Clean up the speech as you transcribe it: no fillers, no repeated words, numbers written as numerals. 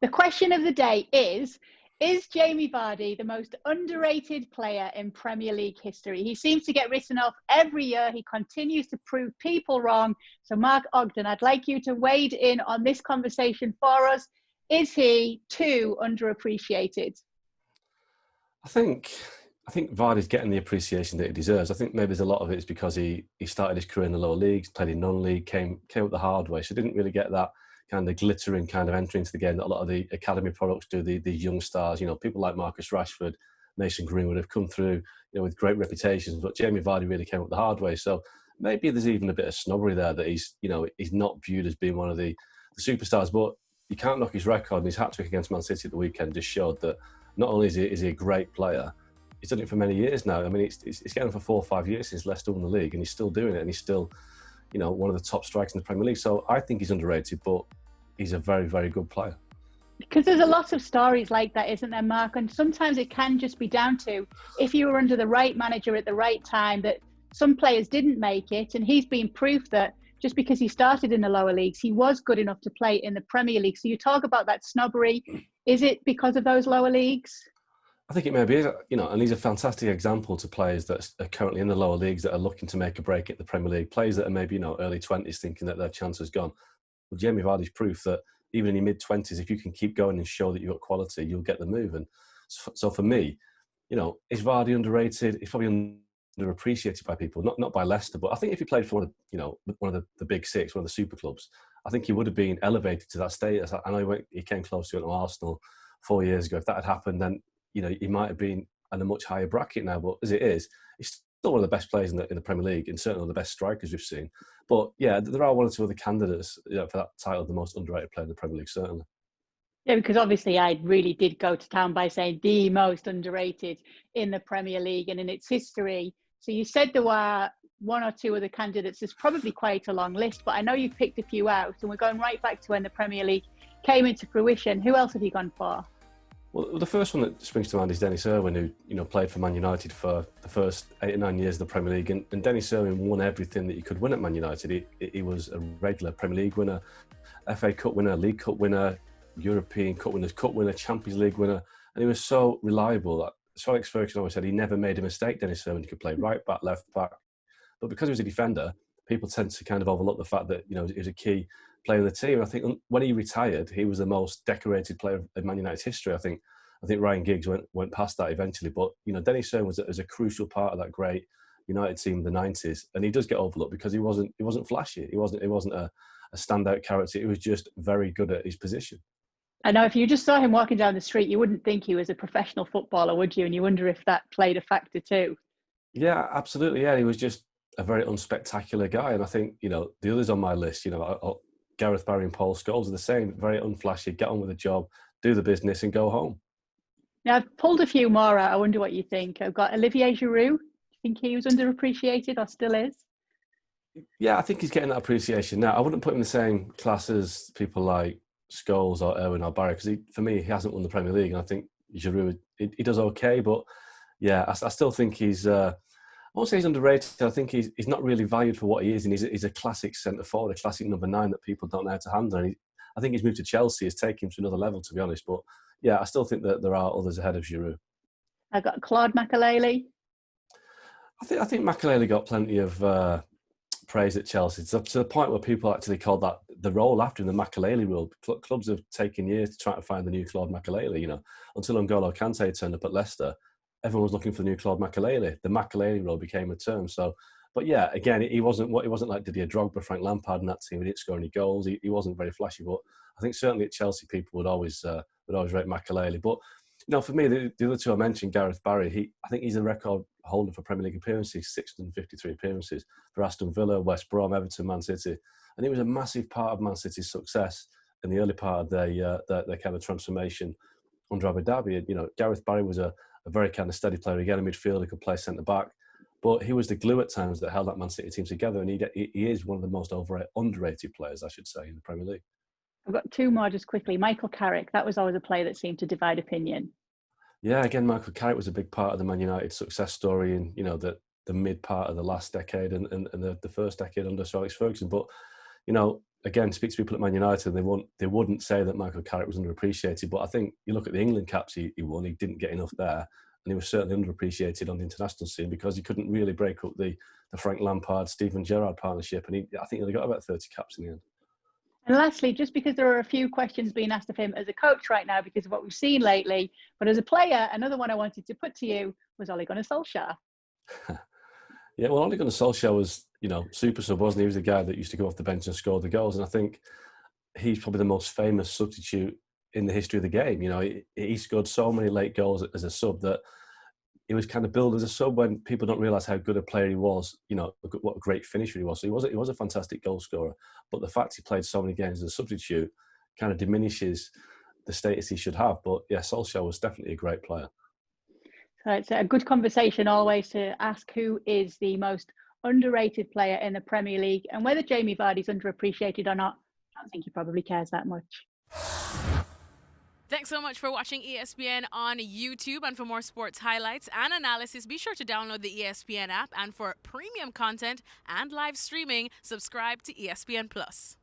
The question of the day is Jamie Vardy the most underrated player in Premier League history? He seems to get written off every year. He continues to prove people wrong. So Mark Ogden, I'd like you to wade in on this conversation for us. Is he too underappreciated? I think Vardy's getting the appreciation that he deserves. I think maybe there's a lot of it is because he started his career in the lower leagues, played in non-league, came up the hard way, so didn't really get that kind of glittering kind of entry into the game that a lot of the academy products do. The young stars, people like Marcus Rashford, Mason Greenwood have come through, with great reputations. But Jamie Vardy really came up the hard way. So maybe there's even a bit of snobbery there that he's not viewed as being one of the superstars. But you can't knock his record. And his hat-trick against Man City at the weekend just showed that not only is he a great player, he's done it for many years now. I mean, it's getting on for 4 or 5 years since Leicester won the league, and he's still doing it, and he's still, one of the top strikers in the Premier League. So I think he's underrated, but he's a very, very good player. Because there's a lot of stories like that, isn't there, Mark? And sometimes it can just be down to if you were under the right manager at the right time, that some players didn't make it. And he's been proof that just because he started in the lower leagues, he was good enough to play in the Premier League. So you talk about that snobbery. Is it because of those lower leagues? I think it may be, and he's a fantastic example to players that are currently in the lower leagues that are looking to make a break at the Premier League. Players that are maybe, early 20s thinking that their chance has gone. Well, Jamie Vardy's proof that even in your mid-20s, if you can keep going and show that you've got quality, you'll get the move. And so for me, is Vardy underrated? He's probably underappreciated by people, not by Leicester, but I think if he played for one of the big six, one of the super clubs, I think he would have been elevated to that status. I know he came close to it at Arsenal 4 years ago. If that had happened, then he might have been in a much higher bracket now. But as it is, he's still one of the best players in the Premier League, and certainly one of the best strikers we've seen. But yeah, there are one or two other candidates for that title, the most underrated player in the Premier League, certainly. Yeah, because obviously I really did go to town by saying the most underrated in the Premier League and in its history. So you said there were one or two other candidates. There's probably quite a long list, but I know you've picked a few out, and we're going right back to when the Premier League came into fruition. Who else have you gone for? Well, the first one that springs to mind is Dennis Irwin, who played for Man United for the first 8 or 9 years in the Premier League, and Dennis Irwin won everything that you could win at Man United. He was a regular Premier League winner, FA Cup winner, League Cup winner, European Cup winner, Champions League winner, and he was so reliable that Sir Alex Ferguson always said he never made a mistake. Dennis Irwin, he could play right back, left back, but because he was a defender, people tend to kind of overlook the fact that he was a key player in the team. I think when he retired, he was the most decorated player in Man United's history. I think Ryan Giggs went past that eventually, but Dennis Irwin was a crucial part of that great United team in the 90s, and he does get overlooked because he wasn't flashy. He wasn't a standout character. He was just very good at his position. I know if you just saw him walking down the street, you wouldn't think he was a professional footballer, would you? And you wonder if that played a factor too. Yeah, absolutely. Yeah, he was just a very unspectacular guy, and I think the others on my list, Gareth Barry and Paul Scholes are the same. Very unflashy, get on with the job, do the business, and go home. Now I've pulled a few more out. I wonder what you think. I've got Olivier Giroud. Do you think he was underappreciated or still is? Yeah, I think he's getting that appreciation now. I wouldn't put him in the same class as people like Scholes or Irwin or Barry, because for me, he hasn't won the Premier League, and I think Giroud, he does okay, but yeah, I still think he's. I won't say he's underrated. I think he's not really valued for what he is, and he's a classic centre forward, a classic number 9 that people don't know how to handle. And I think his move to Chelsea has taken him to another level, to be honest. But yeah, I still think that there are others ahead of Giroud. I got Claude Makelele. I think Makelele got plenty of praise at Chelsea, to the point where people actually called that the role after him, the Makelele rule. Clubs have taken years to try to find the new Claude Makelele. Until N'Golo Kante turned up at Leicester, everyone was looking for the new Claude Makelele. The Makelele role became a term. So, but yeah, again, he wasn't like Didier Drogba, Frank Lampard in that team. He didn't score any goals. He wasn't very flashy, but I think certainly at Chelsea, people would always rate Makelele. But for me, the other two I mentioned, Gareth Barry, I think he's a record holder for Premier League appearances, 653 appearances for Aston Villa, West Brom, Everton, Man City, and he was a massive part of Man City's success in the early part of their kind of transformation under Abu Dhabi. Gareth Barry was a very kind of steady player. Again, a midfielder, could play centre back, but he was the glue at times that held that Man City team together, and he is one of the most underrated players, I should say, in the Premier League. I've got two more just quickly. Michael Carrick, that was always a player that seemed to divide opinion. Yeah, again, Michael Carrick was a big part of the Man United success story in the mid part of the last decade and the first decade under Sir Alex Ferguson. But again, speak to people at Man United, and they wouldn't say that Michael Carrick was underappreciated. But I think you look at the England caps he won, he didn't get enough there, and he was certainly underappreciated on the international scene because he couldn't really break up the Frank Lampard, Steven Gerrard partnership, and I think he only got about 30 caps in the end. And lastly, just because there are a few questions being asked of him as a coach right now because of what we've seen lately, but as a player, another one I wanted to put to you was Ole Gunnar Solskjaer. Yeah, well, Ole Gunnar Solskjaer was, super sub, wasn't he? He was the guy that used to go off the bench and score the goals, and I think he's probably the most famous substitute in the history of the game. He scored so many late goals as a sub that he was kind of billed as a sub when people don't realise how good a player he was, what a great finisher he was. So he was a fantastic goal scorer, but the fact he played so many games as a substitute kind of diminishes the status he should have. But yeah, Solskjaer was definitely a great player. So it's a good conversation always to ask who is the most underrated player in the Premier League, and whether Jamie Vardy's underappreciated or not, I don't think he probably cares that much. Thanks so much for watching ESPN on YouTube, and for more sports highlights and analysis, be sure to download the ESPN app, and for premium content and live streaming, subscribe to ESPN Plus.